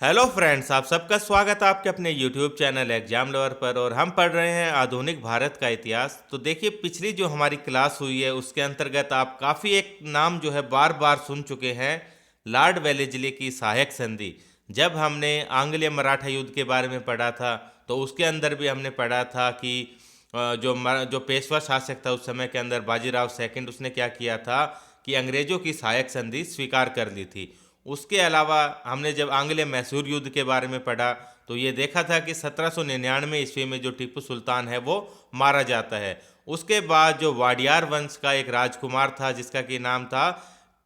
Hello friends, आप सबका स्वागत है आपके अपने यूट्यूब चैनल एग्जाम लवर पर। और हम पढ़ रहे हैं आधुनिक भारत का इतिहास। तो देखिए, पिछली जो हमारी क्लास हुई है उसके अंतर्गत आप काफ़ी एक नाम जो है बार बार सुन चुके हैं, लॉर्ड वेलेस्ली की सहायक संधि। जब हमने आंग्लेय मराठा युद्ध के बारे में पढ़ा था तो उसके अंदर भी हमने पढ़ा था कि जो पेशवा शासक था उस समय के अंदर बाजीराव सेकंड, उसने क्या किया था कि अंग्रेजों की सहायक संधि स्वीकार कर ली थी। उसके अलावा हमने जब आंग्लेय मैसूर युद्ध के बारे में पढ़ा तो ये देखा था कि 1799 ईस्वी में जो टीपू सुल्तान है वो मारा जाता है। उसके बाद जो वाडियार वंश का एक राजकुमार था जिसका कि नाम था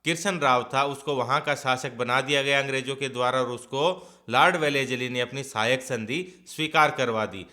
किरसन राव था, उसको वहाँ का शासक बना दिया गया अंग्रेजों के द्वारा और उसको लॉर्ड वेलेस्ली ने अपनी सहायक संधि स्वीकार करवा दी।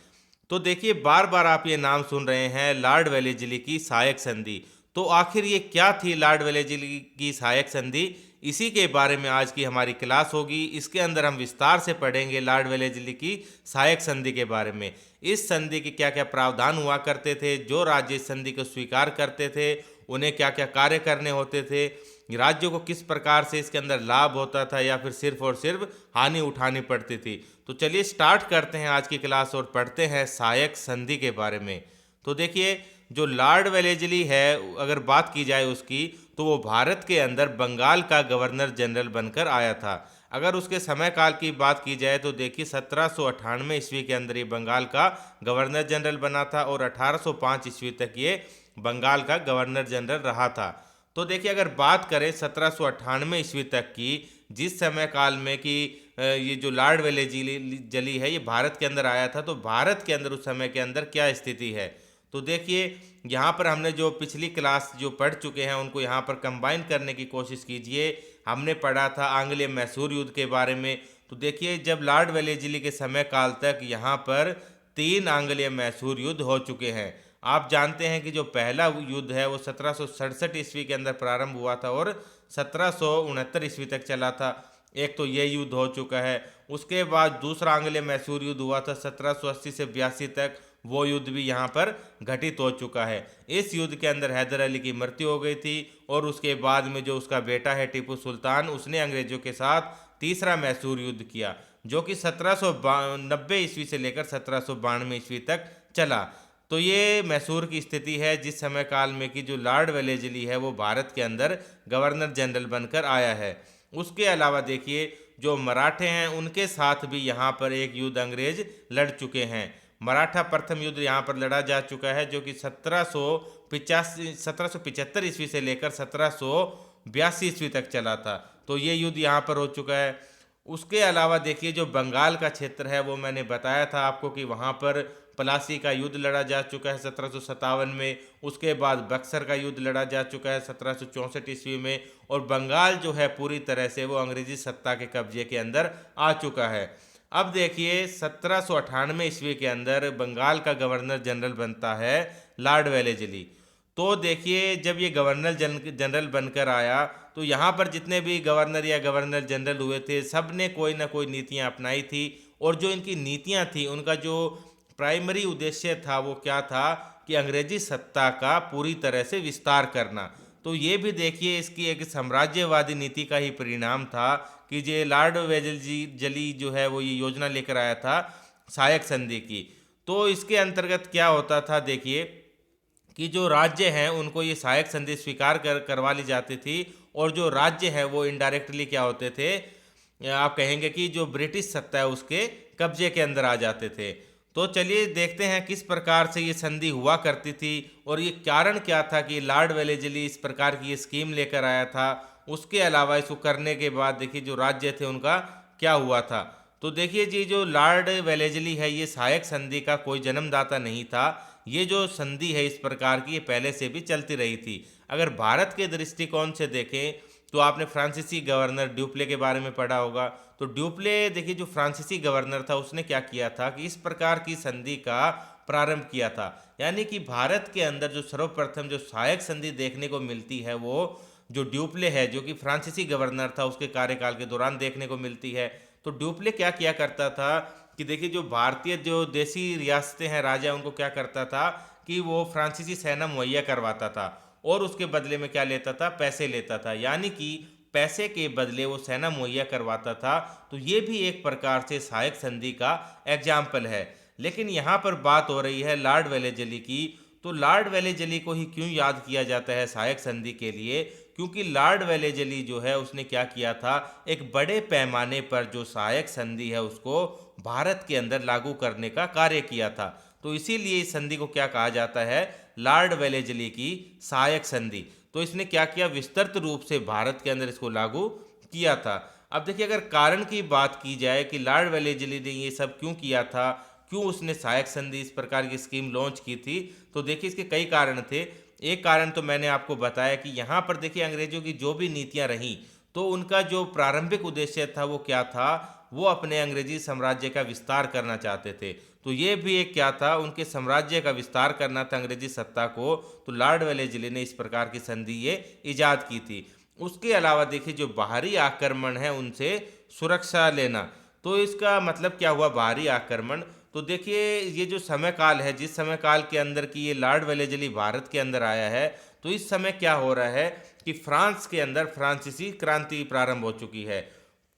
तो देखिए, बार बार आप ये नाम सुन रहे हैं लॉर्ड वेलेस्ली की सहायक संधि। तो आखिर ये क्या थी लॉर्ड वेलेस्ली की सहायक संधि? इसी के बारे में आज की हमारी क्लास होगी। इसके अंदर हम विस्तार से पढ़ेंगे लॉर्ड वेलेस्ली की सहायक संधि के बारे में। इस संधि के क्या क्या प्रावधान हुआ करते थे, जो राज्य इस संधि को स्वीकार करते थे उन्हें क्या क्या कार्य करने होते थे, राज्यों को किस प्रकार से इसके अंदर लाभ होता था या फिर सिर्फ और सिर्फ हानि उठानी पड़ती थी। तो चलिए स्टार्ट करते हैं आज की क्लास और पढ़ते हैं सहायक संधि के बारे में। तो देखिए, जो लॉर्ड वेलेस्ली है, अगर बात की जाए उसकी, तो वो भारत के अंदर बंगाल का गवर्नर जनरल बनकर आया था। अगर उसके समय काल की बात की जाए तो देखिए, 1798 ईस्वी के अंदर ये बंगाल का गवर्नर जनरल बना था और 1805 ईस्वी तक ये बंगाल का गवर्नर जनरल रहा था। तो देखिए, अगर बात करें 1798 ईस्वी तक की, जिस समय काल में कि ये जो लॉर्ड वेलेस्ली है ये भारत के अंदर आया था, तो भारत के अंदर उस समय के अंदर क्या स्थिति है। तो देखिए, यहाँ पर हमने जो पिछली क्लास जो पढ़ चुके हैं उनको यहाँ पर कंबाइन करने की कोशिश कीजिए। हमने पढ़ा था आंग्लेय मैसूर युद्ध के बारे में। तो देखिए, जब लॉर्ड वेलेस्ली के समय काल तक यहाँ पर 3 आंग्लेय मैसूर युद्ध हो चुके हैं। आप जानते हैं कि जो पहला युद्ध है वो 1767 ईस्वी के अंदर प्रारंभ हुआ था और 1769 ईस्वी तक चला था। एक तो ये युद्ध हो चुका है। उसके बाद दूसरा आंग्लेय मैसूर युद्ध हुआ था 1780 से 82 तक, वो युद्ध भी यहाँ पर घटित हो चुका है। इस युद्ध के अंदर हैदर अली की मृत्यु हो गई थी और उसके बाद में जो उसका बेटा है टीपू सुल्तान, उसने अंग्रेजों के साथ तीसरा मैसूर युद्ध किया, जो कि 1790 ईस्वी से लेकर 1792 ईस्वी तक चला। तो ये मैसूर की स्थिति है जिस समय काल में कि जो लॉर्ड वेलेस्ली है वो भारत के अंदर गवर्नर जनरल बनकर आया है। उसके अलावा देखिए, जो मराठे हैं उनके साथ भी यहाँ पर एक युद्ध अंग्रेज लड़ चुके हैं। मराठा प्रथम युद्ध यहाँ पर लड़ा जा चुका है, जो कि 1775 ईस्वी से लेकर 1782 ईस्वी तक चला था। तो ये युद्ध यहाँ पर हो चुका है। उसके अलावा देखिए, जो बंगाल का क्षेत्र है वो मैंने बताया था आपको कि वहाँ पर प्लासी का युद्ध लड़ा जा चुका है 1757 में। उसके बाद बक्सर का युद्ध लड़ा जा चुका है 1764 ईस्वी में। और बंगाल जो है पूरी तरह से वो अंग्रेजी सत्ता के कब्जे के अंदर आ चुका है। अब देखिए, 1798 ईस्वी के अंदर बंगाल का गवर्नर जनरल बनता है लॉर्ड वेलेस्ली। तो देखिए, जब ये गवर्नर जनरल बनकर आया तो यहाँ पर जितने भी गवर्नर या गवर्नर जनरल हुए थे सब ने कोई ना कोई नीतियाँ अपनाई थी। और जो इनकी नीतियाँ थी उनका जो प्राइमरी उद्देश्य था वो क्या था कि अंग्रेजी सत्ता का पूरी तरह से विस्तार करना। तो ये भी देखिए, इसकी एक साम्राज्यवादी नीति का ही परिणाम था कि जो लॉर्ड वेलेस्ली जो है वो ये योजना लेकर आया था सहायक संधि की। तो इसके अंतर्गत क्या होता था देखिए, कि जो राज्य हैं उनको ये सहायक संधि स्वीकार करवा ली जाती थी और जो राज्य हैं वो इनडायरेक्टली क्या होते थे, आप कहेंगे कि जो ब्रिटिश सत्ता है उसके कब्जे के अंदर आ जाते थे। तो चलिए देखते हैं किस प्रकार से ये संधि हुआ करती थी और ये कारण क्या था कि लॉर्ड वेलेस्ली इस प्रकार की ये स्कीम लेकर आया था। उसके अलावा इसको करने के बाद देखिए जो राज्य थे उनका क्या हुआ था। तो देखिए जी, जो लॉर्ड वेलेस्ली है ये सहायक संधि का कोई जन्मदाता नहीं था। ये जो संधि है इस प्रकार की ये पहले से भी चलती रही थी। अगर भारत के दृष्टिकोण से देखें तो आपने फ्रांसीसी गवर्नर ड्यूप्ले के बारे में पढ़ा होगा। तो ड्यूप्ले देखिए, जो फ्रांसीसी गवर्नर था उसने क्या किया था कि इस प्रकार की संधि का प्रारंभ किया था। यानी कि भारत के अंदर जो सर्वप्रथम जो सहायक संधि देखने को मिलती है वो जो ड्यूप्ले है, जो कि फ्रांसीसी गवर्नर था, उसके कार्यकाल के दौरान देखने को मिलती है। तो ड्यूप्ले क्या किया करता था कि देखिए, जो भारतीय जो देसी रियासतें हैं, राजा, उनको क्या करता था कि वो फ्रांसीसी सेना मुहैया करवाता था और उसके बदले में क्या लेता था, पैसे लेता था। यानी कि पैसे के बदले वो सेना मुहैया करवाता था। तो ये भी एक प्रकार से सहायक संधि का एग्जाम्पल है। लेकिन यहाँ पर बात हो रही है लॉर्ड वेलेजली की। तो लॉर्ड वेलेजली को ही क्यों याद किया जाता है सहायक संधि के लिए? क्योंकि लॉर्ड वेलेजली जो है उसने क्या किया था, एक बड़े पैमाने पर जो सहायक संधि है उसको भारत के अंदर लागू करने का कार्य किया था। तो इसीलिए इस संधि को क्या कहा जाता है, लॉर्ड वेलेजली की सहायक संधि। तो इसने क्या किया, विस्तृत रूप से भारत के अंदर इसको लागू किया था। अब देखिए, अगर कारण की बात की जाए कि लॉर्ड वेलेजली ने ये सब क्यों किया था, क्यों उसने सहायक संधि इस प्रकार की स्कीम लॉन्च की थी, तो देखिए इसके कई कारण थे। एक कारण तो मैंने आपको बताया कि यहाँ पर देखिए अंग्रेजों की जो भी नीतियाँ रहीं, तो उनका जो प्रारंभिक उद्देश्य था वो क्या था, वो अपने अंग्रेजी साम्राज्य का विस्तार करना चाहते थे। तो ये भी एक क्या था, उनके साम्राज्य का विस्तार करना था अंग्रेजी सत्ता को। तो लॉर्ड वेलेजली ने इस प्रकार की संधि ये इजाद की थी। उसके अलावा देखिए जो बाहरी आक्रमण है उनसे सुरक्षा लेना। तो इसका मतलब क्या हुआ बाहरी आक्रमण? तो देखिए ये जो समय काल है, जिस समय काल के अंदर की ये लॉर्ड वेलेजली भारत के अंदर आया है, तो इस समय क्या हो रहा है कि फ्रांस के अंदर फ्रांसीसी क्रांति प्रारंभ हो चुकी है।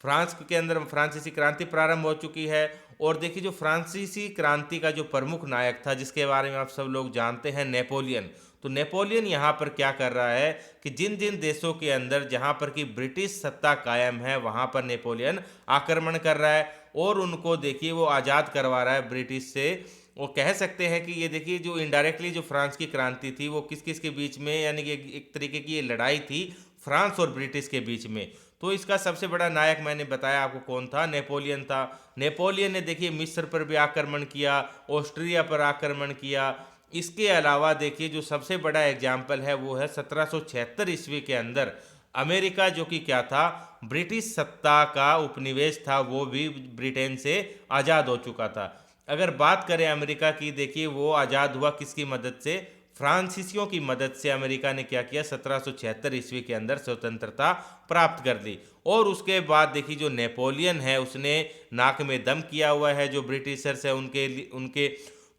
फ्रांस के अंदर फ्रांसीसी क्रांति प्रारंभ हो चुकी है। और देखिए जो फ्रांसीसी क्रांति का जो प्रमुख नायक था, जिसके बारे में आप सब लोग जानते हैं, नेपोलियन। तो नेपोलियन यहाँ पर क्या कर रहा है कि जिन जिन देशों के अंदर जहाँ पर कि ब्रिटिश सत्ता कायम है वहाँ पर नेपोलियन आक्रमण कर रहा है और उनको देखिए वो आज़ाद करवा रहा है ब्रिटिश से। वो कह सकते हैं कि ये देखिए जो इनडायरेक्टली जो फ्रांस की क्रांति थी वो किस किस के बीच में, यानी कि एक तरीके की ये लड़ाई थी फ्रांस और ब्रिटिश के बीच में। तो इसका सबसे बड़ा नायक मैंने बताया आपको कौन था, नेपोलियन था। नेपोलियन ने देखिए मिस्र पर भी आक्रमण किया, ऑस्ट्रिया पर आक्रमण किया। इसके अलावा देखिए जो सबसे बड़ा एग्जाम्पल है वो है 1776 ईस्वी के अंदर अमेरिका, जो कि क्या था, ब्रिटिश सत्ता का उपनिवेश था, वो भी ब्रिटेन से आज़ाद हो चुका था। अगर बात करें अमेरिका की, देखिए वो आज़ाद हुआ किसकी मदद से, फ्रांसीसियों की मदद से। अमेरिका ने क्या किया, 1776 ईस्वी के अंदर स्वतंत्रता प्राप्त कर ली। और उसके बाद देखिए जो नेपोलियन है उसने नाक में दम किया हुआ है जो ब्रिटिशर्स है उनके।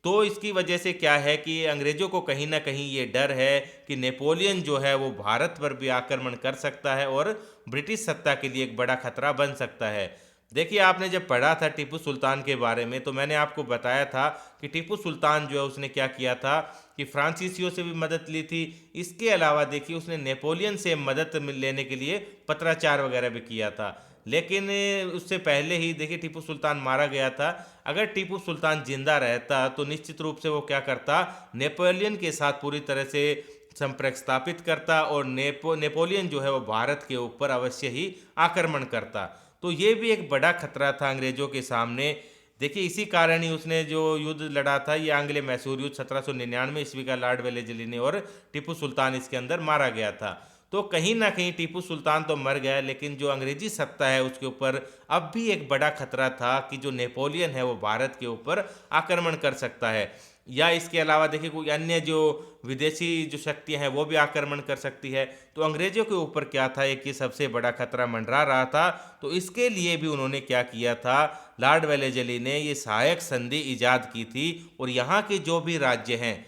तो इसकी वजह से क्या है कि अंग्रेजों को कहीं ना कहीं ये डर है कि नेपोलियन जो है वो भारत पर भी आक्रमण कर सकता है और ब्रिटिश सत्ता के लिए एक बड़ा खतरा बन सकता है। देखिए आपने जब पढ़ा था टीपू सुल्तान के बारे में, तो मैंने आपको बताया था कि टीपू सुल्तान जो है उसने क्या किया था कि फ्रांसीसियों से भी मदद ली थी। इसके अलावा देखिए उसने नेपोलियन से मदद लेने के लिए पत्राचार वगैरह भी किया था। लेकिन उससे पहले ही देखिए टीपू सुल्तान मारा गया था। अगर टीपू सुल्तान जिंदा रहता तो निश्चित रूप से वो क्या करता, नेपोलियन के साथ पूरी तरह से संपर्क स्थापित करता और नेपोलियन जो है वो भारत के ऊपर अवश्य ही आक्रमण करता। तो ये भी एक बड़ा खतरा था अंग्रेजों के सामने। देखिए इसी कारण ही उसने जो युद्ध लड़ा था, ये आंग्ल मैसूर युद्ध 1799 ईस्वी का, लॉर्ड वेलेजली ने और टीपू सुल्तान इसके अंदर मारा गया था। तो कहीं ना कहीं टीपू सुल्तान तो मर गया, लेकिन जो अंग्रेजी सत्ता है उसके ऊपर अब भी एक बड़ा खतरा था कि जो नेपोलियन है वो भारत के ऊपर आक्रमण कर सकता है। या इसके अलावा देखिए कोई अन्य जो विदेशी जो शक्तियां हैं वो भी आक्रमण कर सकती है। तो अंग्रेजों के ऊपर क्या था, एक ये सबसे बड़ा खतरा मंडरा रहा था। तो इसके लिए भी उन्होंने क्या किया था, लॉर्ड वेलेजली ने ये सहायक संधि इजाद की थी। और यहाँ के जो भी राज्य हैं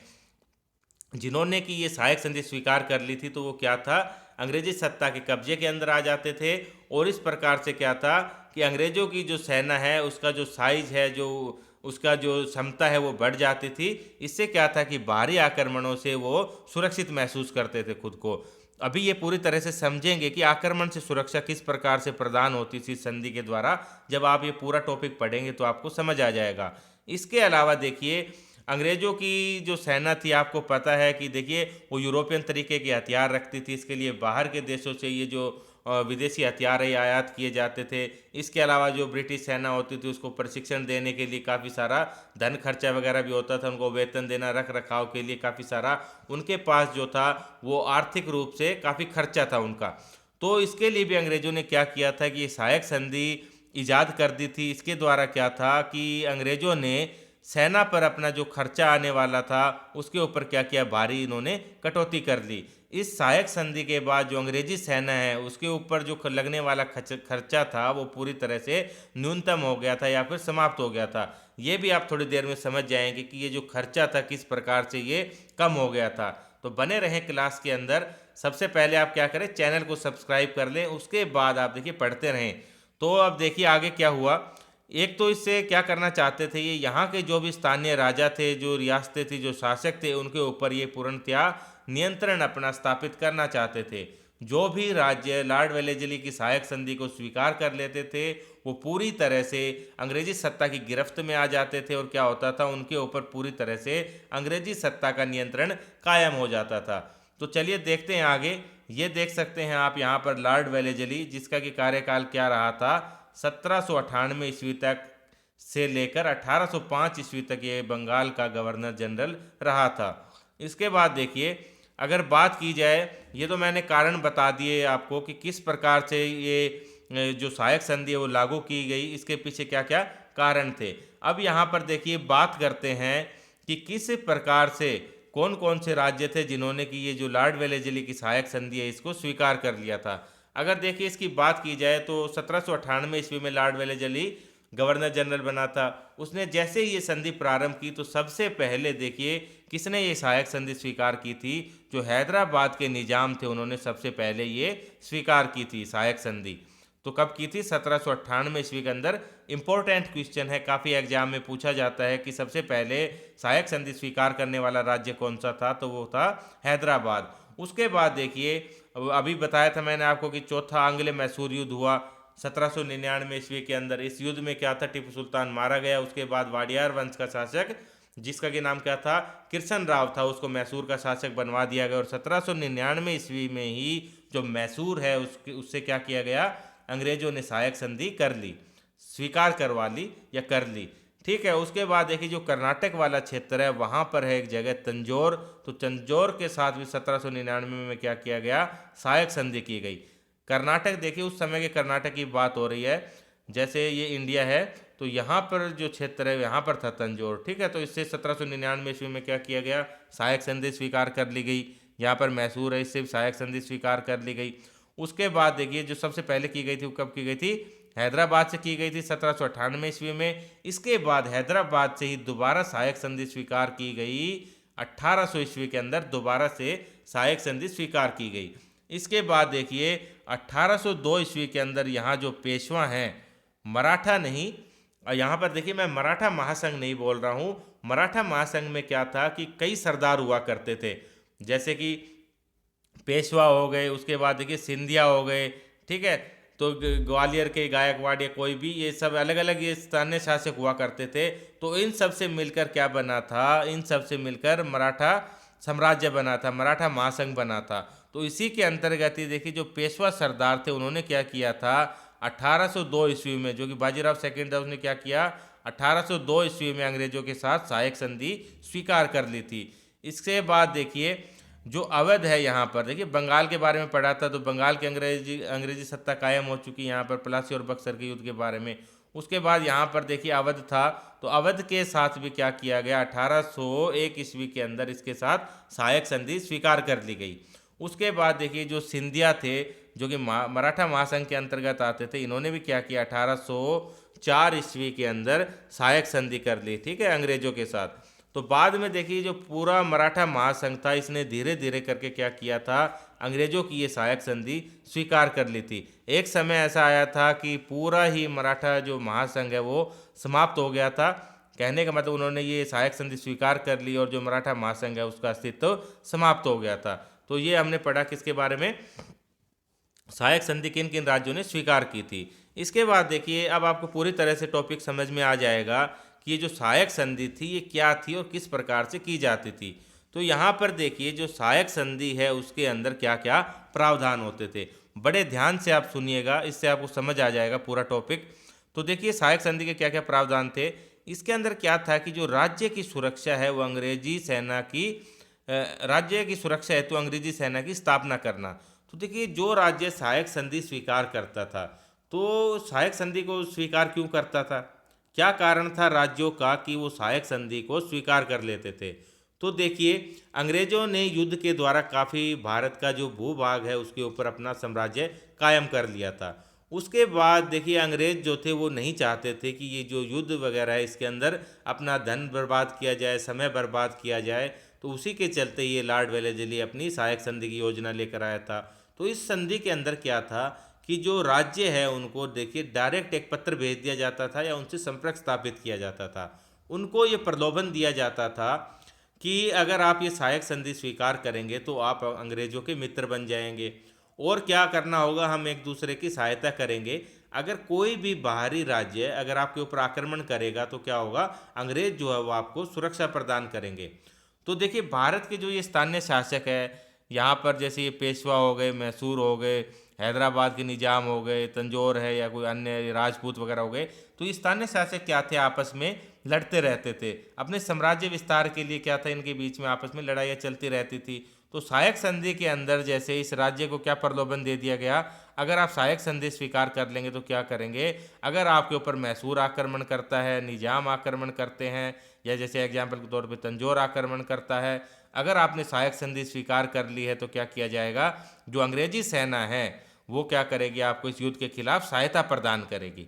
जिन्होंने कि ये सहायक संधि स्वीकार कर ली थी, तो वो क्या था, अंग्रेजी सत्ता के कब्जे के अंदर आ जाते थे। और इस प्रकार से क्या था कि अंग्रेजों की जो सेना है उसका जो साइज है, जो उसका जो क्षमता है वो बढ़ जाती थी। इससे क्या था कि बाहरी आक्रमणों से वो सुरक्षित महसूस करते थे खुद को। अभी ये पूरी तरह से समझेंगे कि आक्रमण से सुरक्षा किस प्रकार से प्रदान होती थी संधि के द्वारा। जब आप ये पूरा टॉपिक पढ़ेंगे तो आपको समझ आ जाएगा। इसके अलावा देखिए अंग्रेजों की जो सेना थी, आपको पता है कि देखिए वो यूरोपियन तरीके के हथियार रखती थी। इसके लिए बाहर के देशों से ये जो विदेशी हथियार है ये आयात किए जाते थे। इसके अलावा जो ब्रिटिश सेना होती थी उसको प्रशिक्षण देने के लिए काफ़ी सारा धन खर्चा वगैरह भी होता था, उनको वेतन देना, रख रखाव के लिए काफ़ी सारा उनके पास जो था वो आर्थिक रूप से काफ़ी खर्चा था उनका। तो इसके लिए भी अंग्रेजों ने क्या किया था कि ये सहायक संधि ईजाद कर दी थी। इसके द्वारा क्या था कि अंग्रेजों ने सेना पर अपना जो खर्चा आने वाला था उसके ऊपर क्या किया, भारी इन्होंने कटौती कर दी। इस सहायक संधि के बाद जो अंग्रेजी सेना है उसके ऊपर जो लगने वाला खर्चा था वो पूरी तरह से न्यूनतम हो गया था या फिर समाप्त हो गया था। ये भी आप थोड़ी देर में समझ जाएंगे कि ये जो खर्चा था किस प्रकार से ये कम हो गया था। तो बने रहें क्लास के अंदर। सबसे पहले आप क्या करें, चैनल को सब्सक्राइब कर लें, उसके बाद आप देखिए पढ़ते रहें। तो अब देखिए आगे क्या हुआ। एक तो इससे क्या करना चाहते थे, ये यहाँ के जो भी स्थानीय राजा थे, जो रियासतें थी, जो शासक थे, उनके ऊपर ये पूर्णतया नियंत्रण अपना स्थापित करना चाहते थे। जो भी राज्य लॉर्ड वेलेस्ली की सहायक संधि को स्वीकार कर लेते थे, वो पूरी तरह से अंग्रेजी सत्ता की गिरफ्त में आ जाते थे, और क्या होता था, उनके ऊपर पूरी तरह से अंग्रेजी सत्ता का नियंत्रण कायम हो जाता था। तो चलिए देखते हैं आगे। ये देख सकते हैं आप यहाँ पर लॉर्ड वेलेस्ली, जिसका कि कार्यकाल क्या रहा था, 1798 ईस्वी तक से लेकर 1805 ईस्वी तक ये बंगाल का गवर्नर जनरल रहा था। इसके बाद देखिए, अगर बात की जाए, ये तो मैंने कारण बता दिए आपको कि किस प्रकार से ये जो सहायक संधि है वो लागू की गई, इसके पीछे क्या क्या कारण थे। अब यहाँ पर देखिए बात करते हैं कि किस प्रकार से कौन कौन से राज्य थे जिन्होंने कि ये जो लॉर्ड वेलेस्ली की सहायक संधि है इसको स्वीकार कर लिया था। अगर देखिए इसकी बात की जाए तो 1798 ईस्वी में लॉर्ड वेलेस्ली गवर्नर जनरल बना था। उसने जैसे ही ये संधि प्रारंभ की तो सबसे पहले देखिए किसने ये सहायक संधि स्वीकार की थी, जो हैदराबाद के निजाम थे, उन्होंने सबसे पहले ये स्वीकार की थी सहायक संधि। तो कब की थी, 1798 ईस्वी के अंदर। इंपॉर्टेंट क्वेश्चन है, काफ़ी एग्जाम में पूछा जाता है कि सबसे पहले सहायक संधि स्वीकार करने वाला राज्य कौन सा था, तो वो था हैदराबाद। उसके बाद देखिए, अभी बताया था मैंने आपको कि चौथा आंग्ल मैसूर युद्ध हुआ 1799 ईस्वी के अंदर। इस युद्ध में क्या था, टिपू सुल्तान मारा गया। उसके बाद वाडियार वंश का शासक, जिसका कि नाम क्या था, किरसन राव था, उसको मैसूर का शासक बनवा दिया गया। और 1799 ईस्वी में ही जो मैसूर है उससे क्या किया गया, अंग्रेजों ने सहायक संधि कर ली, स्वीकार करवा ली या कर ली। ठीक है। उसके बाद देखिए जो कर्नाटक वाला क्षेत्र है वहाँ पर है एक जगह तंजौर, तो तंजौर के साथ भी 1799 में क्या किया गया, सहायक संधि की गई। कर्नाटक देखिए उस समय के कर्नाटक की बात हो रही है, जैसे ये इंडिया है तो यहाँ पर जो क्षेत्र है यहाँ पर था तंजौर। ठीक है। तो इससे 1799 ईस्वी में क्या किया गया, सहायक संधि स्वीकार कर ली गई। यहाँ पर मैसूर है, इससे सहायक संधि स्वीकार कर ली गई। उसके बाद देखिए जो सबसे पहले की गई थी वो कब की गई थी, हैदराबाद से की गई थी 1798 ईस्वी में। इसके बाद हैदराबाद से ही दोबारा सहायक संधि स्वीकार की गई 1800 ईस्वी के अंदर, दोबारा से सहायक संधि स्वीकार की गई। इसके बाद देखिए 1802 ईस्वी के अंदर यहाँ जो पेशवा हैं, मराठा नहीं, और यहाँ पर देखिए मैं मराठा महासंघ नहीं बोल रहा हूँ, मराठा महासंघ में क्या था कि कई सरदार हुआ करते थे, जैसे कि पेशवा हो गए, उसके बाद देखिए सिंधिया हो गए। ठीक है। तो ग्वालियर के गायकवाड़ या कोई भी, ये सब अलग अलग ये स्थानीय शासक हुआ करते थे। तो इन सब से मिलकर क्या बना था, इन सब से मिलकर मराठा साम्राज्य बना था, मराठा महासंघ बना था। तो इसी के अंतर्गत ही देखिए जो पेशवा सरदार थे उन्होंने क्या किया था 1802 ईस्वी में, जो कि बाजीराव सेकंड था, उसने क्या किया 1802 ईस्वी में अंग्रेजों के साथ सहायक संधि स्वीकार कर ली थी। इसके बाद देखिए जो अवध है, यहाँ पर देखिए बंगाल के बारे में पढ़ा था, तो बंगाल की अंग्रेजी सत्ता कायम हो चुकी है यहाँ पर प्लासी और बक्सर के युद्ध के बारे में। उसके बाद यहाँ पर देखिए अवध था, तो अवध के साथ भी क्या किया गया 1801 ईस्वी के अंदर इसके साथ सहायक संधि स्वीकार कर ली गई। उसके बाद देखिए जो सिंधिया थे, जो कि मराठा महासंघ के अंतर्गत आते थे, इन्होंने भी क्या किया 1804 ईस्वी के अंदर सहायक संधि कर ली। ठीक है, अंग्रेजों के साथ। तो बाद में देखिए जो पूरा मराठा महासंघ था, इसने धीरे धीरे करके क्या किया था, अंग्रेजों की ये सहायक संधि स्वीकार कर ली थी। एक समय ऐसा आया था कि पूरा ही मराठा जो महासंघ है वो समाप्त हो गया था। कहने का मतलब उन्होंने ये सहायक संधि स्वीकार कर ली और जो मराठा महासंघ है उसका अस्तित्व समाप्त हो गया था। तो ये हमने पढ़ा किसके बारे में, सहायक संधि किन किन राज्यों ने स्वीकार की थी। इसके बाद देखिए अब आपको पूरी तरह से टॉपिक समझ में आ जाएगा कि ये जो सहायक संधि थी ये क्या थी और किस प्रकार से की जाती थी। तो यहाँ पर देखिए जो सहायक संधि है उसके अंदर क्या क्या प्रावधान होते थे, बड़े ध्यान से आप सुनिएगा, इससे आपको समझ आ जाएगा पूरा टॉपिक। तो देखिए सहायक संधि के क्या क्या प्रावधान थे। इसके अंदर क्या था कि जो राज्य की सुरक्षा है वो अंग्रेजी सेना की, राज्य की सुरक्षा हेतु अंग्रेजी सेना की स्थापना करना। तो देखिए जो राज्य सहायक संधि स्वीकार करता था, तो सहायक संधि को स्वीकार क्यों करता था, क्या कारण था राज्यों का कि वो सहायक संधि को स्वीकार कर लेते थे। तो देखिए अंग्रेजों ने युद्ध के द्वारा काफ़ी भारत का जो भूभाग है उसके ऊपर अपना साम्राज्य कायम कर लिया था। उसके बाद देखिए अंग्रेज जो थे वो नहीं चाहते थे कि ये जो युद्ध वगैरह है इसके अंदर अपना धन बर्बाद किया जाए, समय बर्बाद किया जाए। तो तो उसी के चलते ये लॉर्ड वेलेस्ली अपनी सहायक संधि की योजना लेकर आया था। तो इस संधि के अंदर क्या था कि जो राज्य है उनको देखिए डायरेक्ट एक पत्र भेज दिया जाता था या उनसे संपर्क स्थापित किया जाता था। उनको ये प्रलोभन दिया जाता था कि अगर आप ये सहायक संधि स्वीकार करेंगे तो आप अंग्रेजों के मित्र बन जाएंगे, और क्या करना होगा, हम एक दूसरे की सहायता करेंगे। अगर कोई भी बाहरी राज्य अगर आपके ऊपर आक्रमण करेगा तो क्या होगा, अंग्रेज जो है वो आपको सुरक्षा प्रदान करेंगे। तो देखिए भारत के जो ये स्थानीय शासक है, यहाँ पर जैसे ये पेशवा हो गए, मैसूर हो गए, हैदराबाद के निजाम हो गए, तंजौर है या कोई अन्य राजपूत वगैरह हो गए, तो ये स्थानीय शासक क्या थे, आपस में लड़ते रहते थे। अपने साम्राज्य विस्तार के लिए क्या था, इनके बीच में आपस में लड़ाइयाँ चलती रहती थी। तो सहायक संधि के अंदर जैसे इस राज्य को क्या प्रलोभन दे दिया गया, अगर आप सहायक संधि स्वीकार कर लेंगे तो क्या करेंगे, अगर आपके ऊपर मैसूर आक्रमण करता है, निजाम आक्रमण करते हैं, या जैसे एग्जाम्पल के तौर पे तंजौर आक्रमण करता है, अगर आपने सहायक संधि स्वीकार कर ली है तो क्या किया जाएगा, जो अंग्रेजी सेना है वो क्या करेगी, आपको इस युद्ध के खिलाफ सहायता प्रदान करेगी।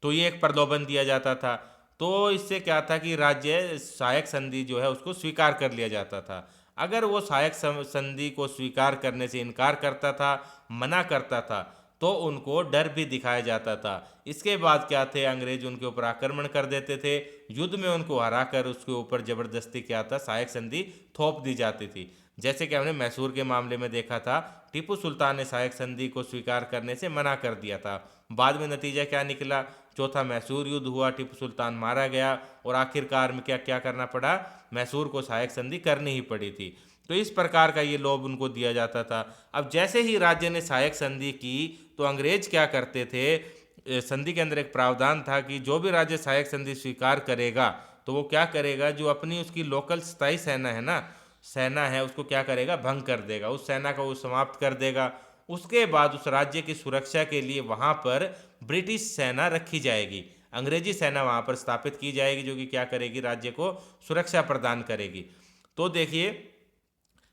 तो ये एक प्रलोभन दिया जाता था। तो इससे क्या था कि राज्य सहायक संधि जो है उसको स्वीकार कर लिया जाता था। अगर वो सहायक संधि को स्वीकार करने से इनकार करता था, मना करता था, तो उनको डर भी दिखाया जाता था। इसके बाद क्या थे, अंग्रेज उनके ऊपर आक्रमण कर देते थे, युद्ध में उनको हराकर उसके ऊपर जबरदस्ती क्या था, सहायक संधि थोप दी जाती थी। जैसे कि हमने मैसूर के मामले में देखा था, टीपू सुल्तान ने सहायक संधि को स्वीकार करने से मना कर दिया था। बाद में नतीजा क्या निकला, चौथा मैसूर युद्ध हुआ, टीपू सुल्तान मारा गया, और आखिरकार में क्या क्या करना पड़ा, मैसूर को सहायक संधि करनी ही पड़ी थी। तो इस प्रकार का ये लोभ उनको दिया जाता था। अब जैसे ही राज्य ने सहायक संधि की तो अंग्रेज क्या करते थे, संधि के अंदर एक प्रावधान था कि जो भी राज्य सहायक संधि स्वीकार करेगा तो वो क्या करेगा, जो अपनी उसकी लोकल स्थायी सेना है ना, सेना है, उसको क्या करेगा, भंग कर देगा, उस सेना को वो समाप्त कर देगा। उसके बाद उस राज्य की सुरक्षा के लिए वहाँ पर ब्रिटिश सेना रखी जाएगी, अंग्रेजी सेना वहाँ पर स्थापित की जाएगी, जो कि क्या करेगी, राज्य को सुरक्षा प्रदान करेगी। तो देखिए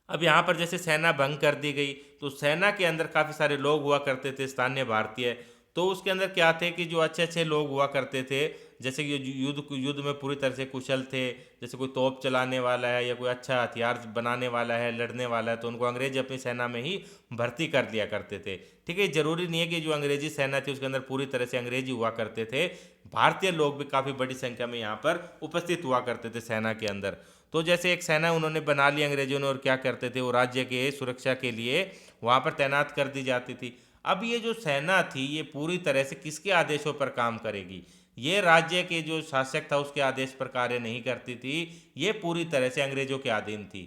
अब यहाँ पर जैसे सेना भंग कर दी गई, तो सेना के अंदर काफ़ी सारे लोग हुआ करते थे स्थानीय भारतीय। तो उसके अंदर क्या थे कि जो अच्छे अच्छे लोग हुआ करते थे, जैसे कि युद्ध में पूरी तरह से कुशल थे, जैसे कोई तोप चलाने वाला है या कोई अच्छा हथियार बनाने वाला है, लड़ने वाला है, तो उनको अंग्रेज अपनी सेना में ही भर्ती कर दिया करते थे। ठीक है, जरूरी नहीं है कि जो अंग्रेजी सेना थी उसके अंदर पूरी तरह से अंग्रेजी हुआ करते थे, भारतीय लोग भी काफ़ी बड़ी संख्या में यहाँ पर उपस्थित हुआ करते थे सेना के अंदर। तो जैसे एक सेना उन्होंने बना ली अंग्रेजों ने, और क्या करते थे, वो राज्य के सुरक्षा के लिए वहाँ पर तैनात कर दी जाती थी। अब ये जो सेना थी ये पूरी तरह से किसके आदेशों पर काम करेगी, ये राज्य के जो शासक था उसके आदेश पर कार्य नहीं करती थी, ये पूरी तरह से अंग्रेजों के अधीन थी।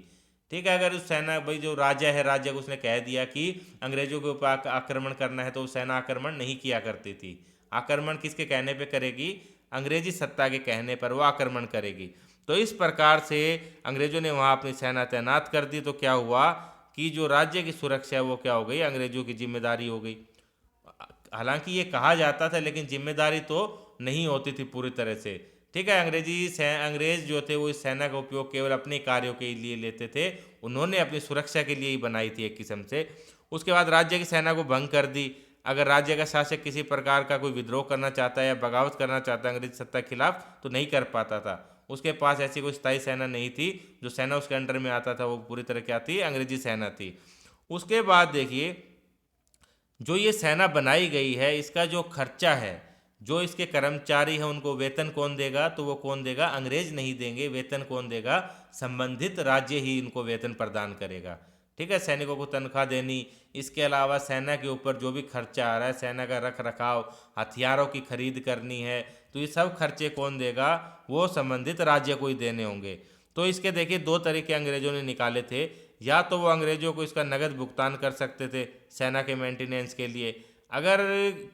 ठीक है, अगर उस सेना, भाई जो राजा है, राज्य को उसने कह दिया कि अंग्रेजों के ऊपर आक्रमण करना है, तो सेना आक्रमण नहीं किया करती थी। आक्रमण किसके कहने पे करेगी, अंग्रेजी सत्ता के कहने पर वो आक्रमण करेगी। तो इस प्रकार से अंग्रेजों ने वहाँ अपनी सेना तैनात कर दी, तो क्या हुआ कि जो राज्य की सुरक्षा है वो क्या हो गई, अंग्रेजों की जिम्मेदारी हो गई। हालांकि ये कहा जाता था लेकिन जिम्मेदारी तो नहीं होती थी पूरी तरह से। ठीक है, अंग्रेज जो थे वो इस सेना का उपयोग केवल अपने कार्यों के लिए लेते थे, उन्होंने अपनी सुरक्षा के लिए ही बनाई थी एक किस्म से। उसके बाद राज्य की सेना को भंग कर दी। अगर राज्य का शासक किसी प्रकार का कोई विद्रोह करना चाहता है या बगावत करना चाहता है अंग्रेज सत्ता के खिलाफ, तो नहीं कर पाता था। उसके पास ऐसी कोई स्थायी सेना नहीं थी, जो सेना उसके अंडर में आता था वो पूरी तरह क्या थी, अंग्रेजी सेना थी। उसके बाद देखिए जो ये सेना बनाई गई है इसका जो खर्चा है, जो इसके कर्मचारी हैं उनको वेतन कौन देगा, तो वो कौन देगा, अंग्रेज नहीं देंगे। वेतन कौन देगा, संबंधित राज्य ही इनको वेतन प्रदान करेगा। ठीक है, सैनिकों को तनख्वाह देनी, इसके अलावा सेना के ऊपर जो भी खर्चा आ रहा है, सेना का रख रखाव, हथियारों की खरीद करनी है, तो ये सब खर्चे कौन देगा, वो संबंधित राज्य को ही देने होंगे। तो इसके देखिए दो तरीके अंग्रेजों ने निकाले थे, या तो वो अंग्रेजों को इसका नगद भुगतान कर सकते थे सेना के मेंटेनेंस के लिए। अगर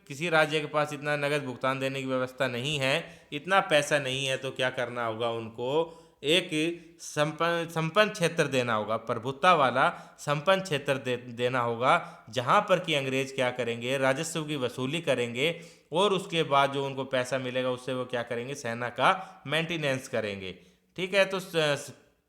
किसी राज्य के पास इतना नगद भुगतान देने की व्यवस्था नहीं है, इतना पैसा नहीं है, तो क्या करना होगा, उनको एक संपन्न क्षेत्र देना होगा, प्रभुत्ता वाला संपन्न क्षेत्र देना होगा, जहाँ पर कि अंग्रेज क्या करेंगे, राजस्व की वसूली करेंगे, और उसके बाद जो उनको पैसा मिलेगा उससे वो क्या करेंगे, सेना का मेंटेनेंस करेंगे। ठीक है, तो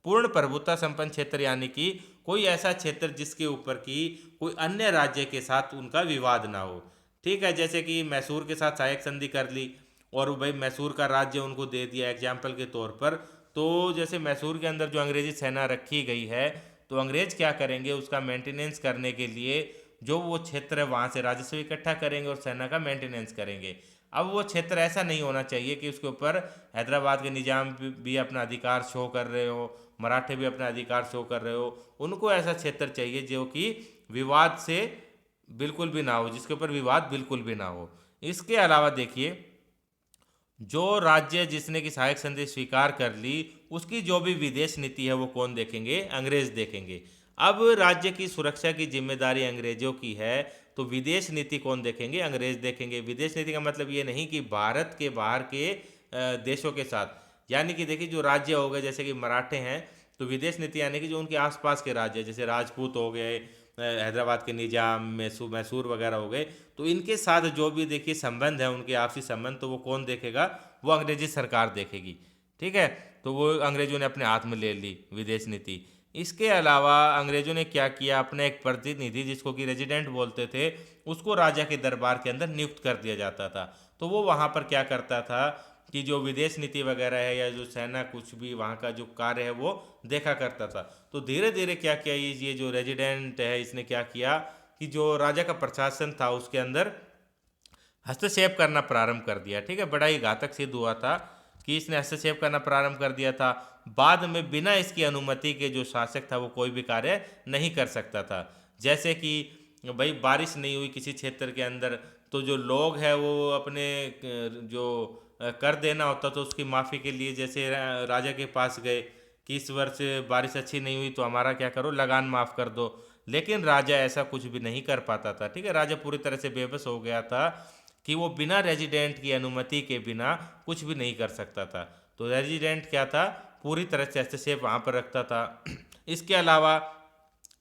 पूर्ण प्रभुत्ता संपन्न क्षेत्र यानी कि कोई ऐसा क्षेत्र जिसके ऊपर की कोई अन्य राज्य के साथ उनका विवाद ना हो। ठीक है, जैसे कि मैसूर के साथ सहायक संधि कर ली और भाई मैसूर का राज्य उनको दे दिया एग्जाम्पल के तौर पर, तो जैसे मैसूर के अंदर जो अंग्रेजी सेना रखी गई है, तो अंग्रेज क्या करेंगे, उसका मेंटेनेंस करने के लिए जो वो क्षेत्र है वहाँ से राजस्व इकट्ठा करेंगे और सेना का मेंटेनेंस करेंगे। अब वो क्षेत्र ऐसा नहीं होना चाहिए कि उसके ऊपर हैदराबाद के निजाम भी अपना अधिकार शो कर रहे हो, मराठे भी अपना अधिकार शो कर रहे हो। उनको ऐसा क्षेत्र चाहिए जो कि विवाद से बिल्कुल भी ना हो, जिसके ऊपर विवाद बिल्कुल भी ना हो। इसके अलावा देखिए, जो राज्य जिसने की सहायक संधि स्वीकार कर ली, उसकी जो भी विदेश नीति है वो कौन देखेंगे, अंग्रेज देखेंगे। अब राज्य की सुरक्षा की जिम्मेदारी अंग्रेजों की है, तो विदेश नीति कौन देखेंगे, अंग्रेज देखेंगे। विदेश नीति का मतलब ये नहीं कि भारत के बाहर के देशों के साथ, यानी कि देखिए जो राज्य हो गए जैसे कि मराठे हैं, तो विदेश नीति यानी कि जो उनके आसपास के राज्य जैसे राजपूत हो गए, हैदराबाद के निजाम, मैसूर वगैरह हो गए, तो इनके साथ जो भी देखिए संबंध है, उनके आपसी संबंध, तो वो कौन देखेगा, वो अंग्रेजी सरकार देखेगी। ठीक है, तो वो अंग्रेजों ने अपने हाथ में ले ली विदेश नीति। इसके अलावा अंग्रेजों ने क्या किया, अपने एक प्रतिनिधि जिसको कि रेजिडेंट बोलते थे, उसको राजा के दरबार के अंदर नियुक्त कर दिया जाता था। तो वो वहाँ पर क्या करता था कि जो विदेश नीति वगैरह है या जो सेना कुछ भी वहाँ का जो कार्य है वो देखा करता था। तो धीरे धीरे क्या किया, ये जो रेजिडेंट है इसने क्या किया कि जो राजा का प्रशासन था उसके अंदर हस्तक्षेप करना प्रारंभ कर दिया। ठीक है, बड़ा ही घातक सिद्ध हुआ था कि इसने हस्तक्षेप करना प्रारंभ कर दिया था। बाद में बिना इसकी अनुमति के जो शासक था वो कोई भी कार्य नहीं कर सकता था। जैसे कि भाई बारिश नहीं हुई किसी क्षेत्र के अंदर, तो जो लोग हैं वो अपने जो कर देना होता तो उसकी माफ़ी के लिए जैसे राजा के पास गए कि इस वर्ष बारिश अच्छी नहीं हुई तो हमारा क्या करो, लगान माफ़ कर दो। लेकिन राजा ऐसा कुछ भी नहीं कर पाता था। ठीक है, राजा पूरी तरह से बेबस हो गया था कि वो बिना रेजिडेंट की अनुमति के बिना कुछ भी नहीं कर सकता था। तो रेजिडेंट क्या था, पूरी तरह से हस्तक्षेप वहाँ पर रखता था। इसके अलावा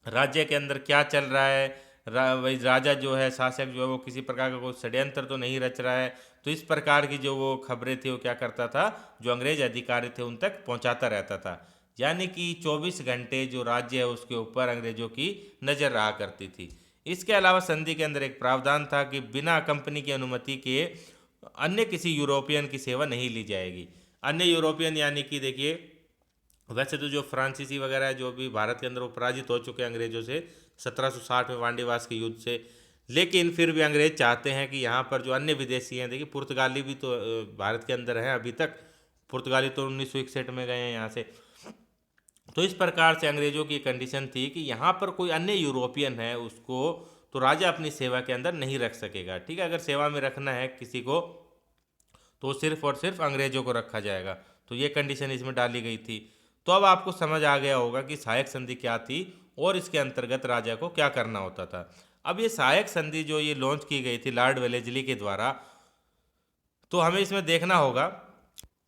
राज्य के अंदर क्या चल रहा है, वही राजा जो है, शासक जो है, वो किसी प्रकार का कोई षड्यंत्र तो नहीं रच रहा है, तो इस प्रकार की जो वो खबरें थी वो क्या करता था, जो अंग्रेज अधिकारी थे उन तक पहुंचाता रहता था। यानी कि 24 घंटे जो राज्य है उसके ऊपर अंग्रेजों की नज़र रहा करती थी। इसके अलावा संधि के अंदर एक प्रावधान था कि बिना कंपनी की अनुमति के अन्य किसी यूरोपियन की सेवा नहीं ली जाएगी। अन्य यूरोपियन यानी कि देखिए, वैसे तो जो फ्रांसीसी वगैरह है जो भी भारत के अंदर वो पराजित हो चुके हैं अंग्रेजों से 1760 में वांडीवास के युद्ध से, लेकिन फिर भी अंग्रेज चाहते हैं कि यहाँ पर जो अन्य विदेशी हैं, देखिए पुर्तगाली भी तो भारत के अंदर हैं अभी तक। पुर्तगाली तो 1961 में गए हैं यहाँ से। तो इस प्रकार से अंग्रेजों की कंडीशन थी कि यहाँ पर कोई अन्य यूरोपियन है उसको तो राजा अपनी सेवा के अंदर नहीं रख सकेगा। ठीक है, अगर सेवा में रखना है किसी को तो सिर्फ और सिर्फ अंग्रेजों को रखा जाएगा। तो ये कंडीशन इसमें डाली गई थी। तो अब आपको समझ आ गया होगा कि सहायक संधि क्या थी और इसके अंतर्गत राजा को क्या करना होता था। अब ये सहायक संधि जो ये लॉन्च की गई थी लॉर्ड वेलेस्ली के द्वारा, तो हमें इसमें देखना होगा।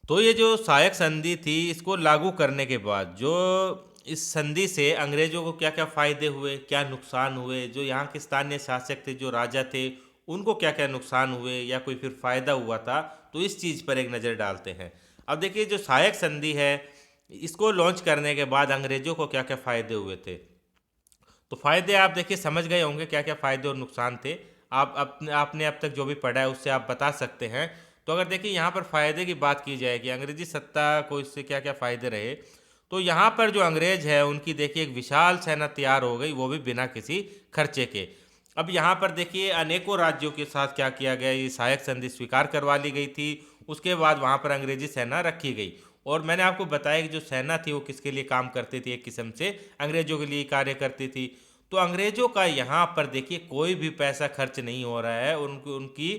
तो ये जो सहायक संधि थी इसको लागू करने के बाद जो इस संधि से अंग्रेजों को क्या क्या फायदे हुए, क्या नुकसान हुए, जो यहाँ के स्थानीय शासक थे, जो राजा थे, उनको क्या क्या नुकसान हुए या कोई फिर फायदा हुआ था, तो इस चीज़ पर एक नज़र डालते हैं। अब देखिए, जो सहायक संधि है इसको लॉन्च करने के बाद अंग्रेजों को क्या क्या फायदे हुए थे। तो फायदे आप देखिए समझ गए होंगे क्या क्या फायदे और नुकसान थे। आप आपने अब तक जो भी पढ़ा है उससे आप बता सकते हैं। तो अगर देखिए यहाँ पर फायदे की बात की जाए कि अंग्रेजी सत्ता को इससे क्या क्या फायदे रहे, तो यहाँ पर जो अंग्रेज है उनकी देखिए एक विशाल सेना तैयार हो गई, वो भी बिना किसी खर्चे के। अब यहाँ पर देखिए अनेकों राज्यों के साथ क्या किया गया, ये सहायक संधि स्वीकार करवा ली गई थी। उसके बाद वहाँ पर अंग्रेजी सेना रखी गई और मैंने आपको बताया कि जो सेना थी वो किसके लिए काम करती थी, एक किस्म से अंग्रेजों के लिए कार्य करती थी। तो अंग्रेजों का यहाँ पर देखिए कोई भी पैसा खर्च नहीं हो रहा है, उनकी उनकी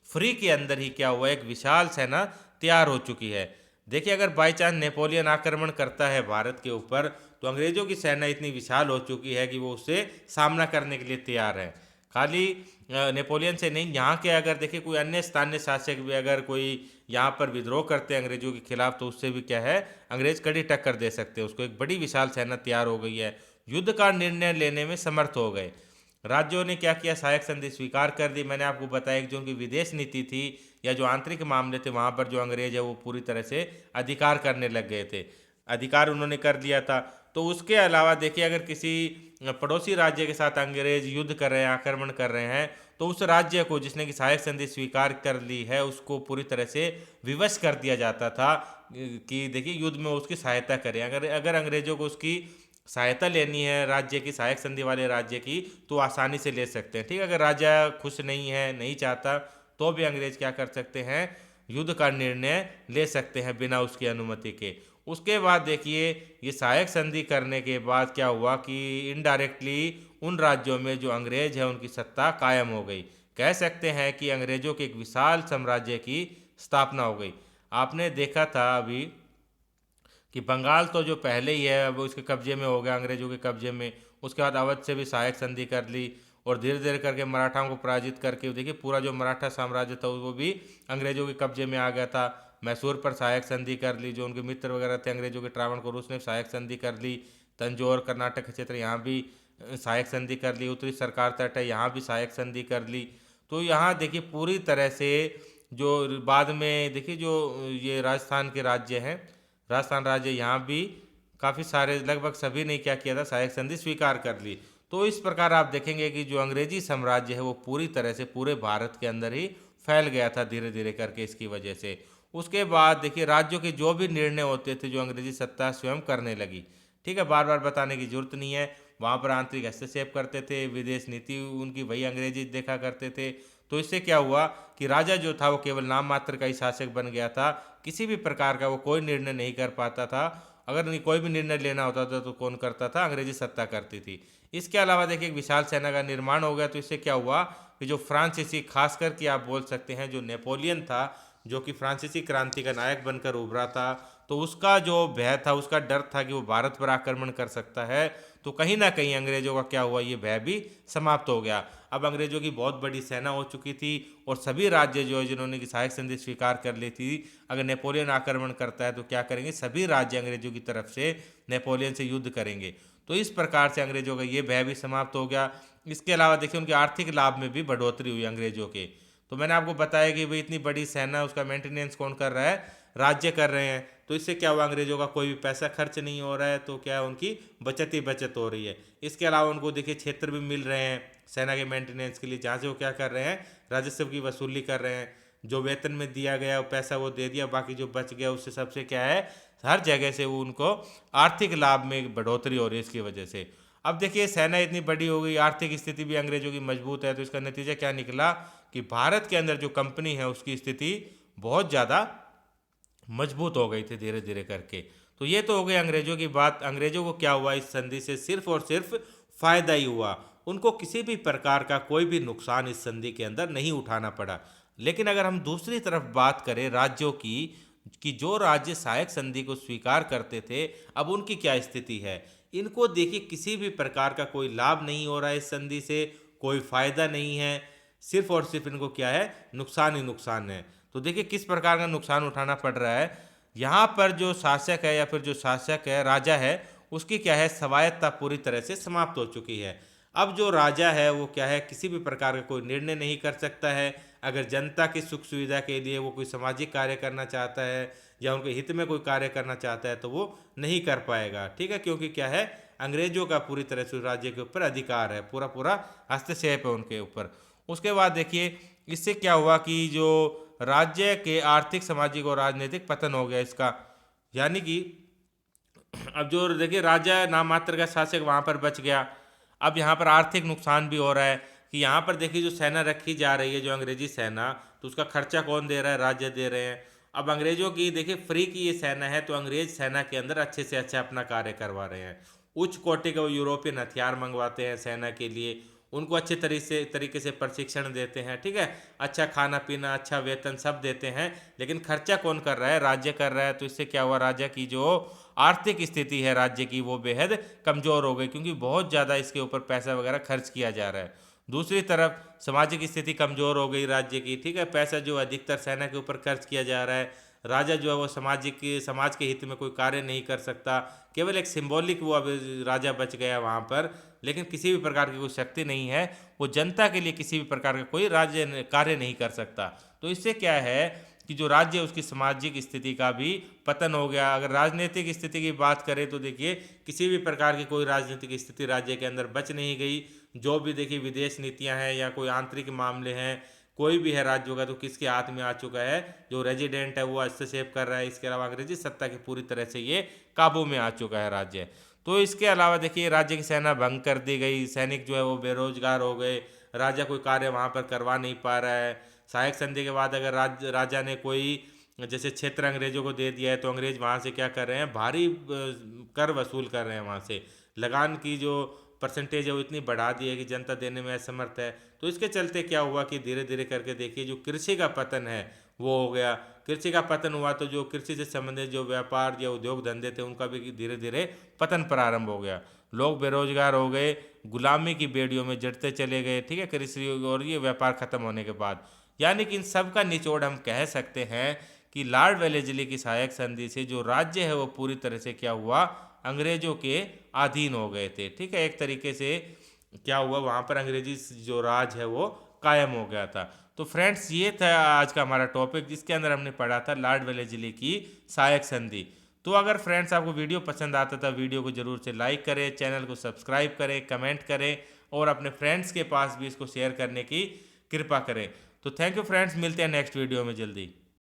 फ्री के अंदर ही क्या हुआ, एक विशाल सेना तैयार हो चुकी है। देखिए, अगर बाई चांस नेपोलियन आक्रमण करता है भारत के ऊपर, तो अंग्रेजों की सेना इतनी विशाल हो चुकी है कि वो उससे सामना करने के लिए तैयार है। खाली नेपोलियन से नहीं, यहाँ के अगर देखिए कोई अन्य स्थानीय शासक भी अगर कोई यहाँ पर विद्रोह करते हैं अंग्रेजों के खिलाफ, तो उससे भी क्या है, अंग्रेज कड़ी टक्कर दे सकते हैं उसको। एक बड़ी विशाल सेना तैयार हो गई है, युद्ध का निर्णय लेने में समर्थ हो गए। राज्यों ने क्या किया, सहायक संधि स्वीकार कर दी। मैंने आपको बताया कि जो उनकी विदेश नीति थी या जो आंतरिक मामले थे वहाँ पर जो अंग्रेज है वो पूरी तरह से अधिकार करने लग गए थे, अधिकार उन्होंने कर लिया था। तो उसके अलावा देखिए, अगर किसी पड़ोसी राज्य के साथ अंग्रेज युद्ध कर रहे हैं, आक्रमण कर रहे हैं, तो उस राज्य को जिसने कि सहायक संधि स्वीकार कर ली है उसको पूरी तरह से विवश कर दिया जाता था कि देखिए युद्ध में उसकी सहायता करें। अगर अगर अंग्रेजों को उसकी सहायता लेनी है राज्य की, सहायक संधि वाले राज्य की, तो आसानी से ले सकते हैं। ठीक है, अगर राजा खुश नहीं है, नहीं चाहता, तो भी अंग्रेज क्या कर सकते हैं, युद्ध का निर्णय ले सकते हैं बिना उसकी अनुमति के। उसके बाद देखिए ये सहायक संधि करने के बाद क्या हुआ कि इनडायरेक्टली उन राज्यों में जो अंग्रेज है उनकी सत्ता कायम हो गई। कह सकते हैं कि अंग्रेजों के एक विशाल साम्राज्य की स्थापना हो गई। आपने देखा था अभी कि बंगाल तो जो पहले ही है वो उसके कब्जे में हो गया, अंग्रेजों के कब्जे में। उसके बाद अवध से भी सहायक संधि कर ली और धीरे धीरे करके मराठाओं को पराजित करके देखिए पूरा जो मराठा साम्राज्य था वो भी अंग्रेजों के कब्जे में आ गया था। मैसूर पर सहायक संधि कर ली, जो उनके मित्र वगैरह थे अंग्रेजों के ट्रावणकोर, उसने सहायक संधि कर ली। तंजौर कर्नाटक क्षेत्र यहाँ भी सहायक संधि कर ली। उत्तरी सरकार तट है यहाँ भी सहायक संधि कर ली। तो यहाँ देखिए पूरी तरह से जो बाद में देखिए जो ये राजस्थान के राज्य हैं, राजस्थान राज्य यहाँ भी काफ़ी सारे लगभग सभी ने क्या किया था, सहायक संधि स्वीकार कर ली। तो इस प्रकार आप देखेंगे कि जो अंग्रेजी साम्राज्य है वो पूरी तरह से पूरे भारत के अंदर ही फैल गया था धीरे धीरे करके इसकी वजह से। उसके बाद देखिए राज्यों के जो भी निर्णय होते थे जो अंग्रेजी सत्ता स्वयं करने लगी। ठीक है, बार बार बताने की जरूरत नहीं है। वहाँ पर आंतरिक हस्तक्षेप करते थे, विदेश नीति उनकी वही अंग्रेजी देखा करते थे। तो इससे क्या हुआ कि राजा जो था वो केवल नाम मात्र का ही शासक बन गया था। किसी भी प्रकार का वो कोई निर्णय नहीं कर पाता था। अगर कोई भी निर्णय लेना होता था तो कौन करता था, अंग्रेजी सत्ता करती थी। इसके अलावा देखिए एक विशाल सेना का निर्माण हो गया। तो इससे क्या हुआ कि जो फ्रांसीसी, खासकर कि आप बोल सकते हैं जो नेपोलियन था, जो कि फ्रांसीसी क्रांति का नायक बनकर उभरा था, तो उसका जो भय था, उसका डर था कि वो भारत पर आक्रमण कर सकता है। तो कहीं ना कहीं अंग्रेजों का क्या हुआ, ये भय भी समाप्त हो गया। अब अंग्रेजों की बहुत बड़ी सेना हो चुकी थी और सभी राज्य जो है जिन्होंने की सहायक संधि स्वीकार कर ली थी, अगर नेपोलियन आक्रमण करता है तो क्या करेंगे, सभी राज्य अंग्रेजों की तरफ से नेपोलियन से युद्ध करेंगे। तो इस प्रकार से अंग्रेजों का ये भय भी समाप्त हो गया। इसके अलावा देखिए उनके आर्थिक लाभ में भी बढ़ोतरी हुई अंग्रेजों के। तो मैंने आपको बताया कि भाई इतनी बड़ी सेना, उसका मेंटेनेंस कौन कर रहा है, राज्य कर रहे हैं। तो इससे क्या हुआ, अंग्रेजों का कोई भी पैसा खर्च नहीं हो रहा है, तो क्या है उनकी बचत ही बचत हो रही है। इसके अलावा उनको देखिए क्षेत्र भी मिल रहे हैं सेना के मेंटेनेंस के लिए, जहाँ से वो क्या कर रहे हैं, राजस्व की वसूली कर रहे हैं। जो वेतन में दिया गया वो पैसा वो दे दिया, बाकी जो बच गया उससे सबसे क्या है, हर जगह से वो उनको आर्थिक लाभ में बढ़ोतरी हो रही है इसकी वजह से। अब देखिए सेना इतनी बड़ी हो गई, आर्थिक स्थिति भी अंग्रेजों की मजबूत है, तो इसका नतीजा क्या निकला कि भारत के अंदर जो कंपनी है उसकी स्थिति बहुत ज़्यादा मजबूत हो गई थी धीरे धीरे करके। तो ये तो हो गई अंग्रेजों की बात। अंग्रेजों को क्या हुआ, इस संधि से सिर्फ और सिर्फ फायदा ही हुआ। उनको किसी भी प्रकार का कोई भी नुकसान इस संधि के अंदर नहीं उठाना पड़ा। लेकिन अगर हम दूसरी तरफ बात करें राज्यों की, कि जो राज्य सहायक संधि को स्वीकार करते थे, अब उनकी क्या स्थिति है। इनको देखिए किसी भी प्रकार का कोई लाभ नहीं हो रहा है इस संधि से, कोई फायदा नहीं है, सिर्फ और सिर्फ इनको क्या है, नुकसान ही नुकसान है। तो देखिए किस प्रकार का नुकसान उठाना पड़ रहा है। यहाँ पर जो शासक है या फिर जो शासक है, राजा है, उसकी क्या है, स्वायत्तता पूरी तरह से समाप्त हो चुकी है। अब जो राजा है वो क्या है, किसी भी प्रकार का कोई निर्णय नहीं कर सकता है। अगर जनता की सुख सुविधा के लिए वो कोई सामाजिक कार्य करना चाहता है या उनके हित में कोई कार्य करना चाहता है तो वो नहीं कर पाएगा। ठीक है, क्योंकि क्या है, अंग्रेजों का पूरी तरह से राज्य के ऊपर अधिकार है, पूरा पूरा हस्तक्षेप है उनके ऊपर। उसके बाद देखिए इससे क्या हुआ कि जो राज्य के आर्थिक, सामाजिक और राजनीतिक पतन हो गया इसका। यानी कि अब जो देखिए राजा नाम मात्र का शासक वहाँ पर बच गया। अब यहाँ पर आर्थिक नुकसान भी हो रहा है कि यहाँ पर देखिए जो सेना रखी जा रही है, जो अंग्रेजी सेना, तो उसका खर्चा कौन दे रहा है, राज्य दे रहे हैं। अब अंग्रेजों की देखिए फ्री की ये सेना है, तो अंग्रेज सेना के अंदर अच्छे से अच्छा अपना कार्य करवा रहे हैं। उच्च कोटि के वो यूरोपियन हथियार मंगवाते हैं सेना के लिए, उनको अच्छे तरीके से प्रशिक्षण देते हैं। ठीक है, अच्छा खाना पीना, अच्छा वेतन सब देते हैं। लेकिन खर्चा कौन कर रहा है, राज्य कर रहा है। तो इससे क्या हुआ, राज्य की जो आर्थिक स्थिति है राज्य की वो बेहद कमज़ोर हो गई, क्योंकि बहुत ज़्यादा इसके ऊपर पैसा वगैरह खर्च किया जा रहा है। दूसरी तरफ सामाजिक स्थिति कमज़ोर हो गई राज्य की। ठीक है, पैसा जो अधिकतर सेना के ऊपर खर्च किया जा रहा है। राजा जो है वो समाज के हित में कोई कार्य नहीं कर सकता, केवल एक सिंबॉलिक वो अब राजा बच गया वहाँ पर, लेकिन किसी भी प्रकार की कोई शक्ति नहीं है। वो जनता के लिए किसी भी प्रकार का कोई राज्य कार्य नहीं कर सकता। तो इससे क्या है कि जो राज्य है उसकी सामाजिक स्थिति का भी पतन हो गया। अगर राजनीतिक स्थिति की बात करें तो देखिए किसी भी प्रकार की कोई राजनीतिक स्थिति राज्य के अंदर बच नहीं गई। जो भी देखिए विदेश नीतियां हैं या कोई आंतरिक मामले हैं, कोई भी है राज्यों का, तो किसके हाथ में आ चुका है, जो रेजिडेंट है वो हस्तक्षेप कर रहा है। इसके अलावा अंग्रेजी सत्ता की पूरी तरह से ये काबू में आ चुका है राज्य। तो इसके अलावा देखिए राज्य की सेना भंग कर दी गई, सैनिक जो है वो बेरोजगार हो गए, राजा कोई कार्य वहाँ पर करवा नहीं पा रहा है। सहायक संधि के बाद अगर राजा ने कोई जैसे क्षेत्र अंग्रेजों को दे दिया है, तो अंग्रेज वहाँ से क्या कर रहे हैं, भारी कर वसूल कर रहे हैं वहाँ से। लगान की जो परसेंटेज है वो इतनी बढ़ा दी है कि जनता देने में असमर्थ है। तो इसके चलते क्या हुआ कि धीरे धीरे करके देखिए जो कृषि का पतन है वो हो गया। कृषि का पतन हुआ तो जो कृषि से संबंधित जो व्यापार या उद्योग धंधे थे उनका भी धीरे धीरे पतन प्रारंभ हो गया। लोग बेरोजगार हो गए, गुलामी की बेड़ियों में जड़ते चले गए, ठीक है, कृषि और ये व्यापार खत्म होने के बाद। यानी कि इन सब का निचोड़ हम कह सकते हैं कि लॉर्ड वेलेस्ली की सहायक संधि से जो राज्य है वो पूरी तरह से क्या हुआ, अंग्रेजों के अधीन हो गए थे। ठीक है, एक तरीके से क्या हुआ, वहाँ पर अंग्रेजी जो राज है वो कायम हो गया था। तो फ्रेंड्स ये था आज का हमारा टॉपिक, जिसके अंदर हमने पढ़ा था लॉर्ड वेलेस्ली की सहायक संधि। तो अगर फ्रेंड्स आपको वीडियो पसंद आता था, वीडियो को जरूर से लाइक करें, चैनल को सब्सक्राइब करें, कमेंट करें और अपने फ्रेंड्स के पास भी इसको शेयर करने की कृपा करें। तो थैंक यू फ्रेंड्स, मिलते हैं नेक्स्ट वीडियो में जल्दी।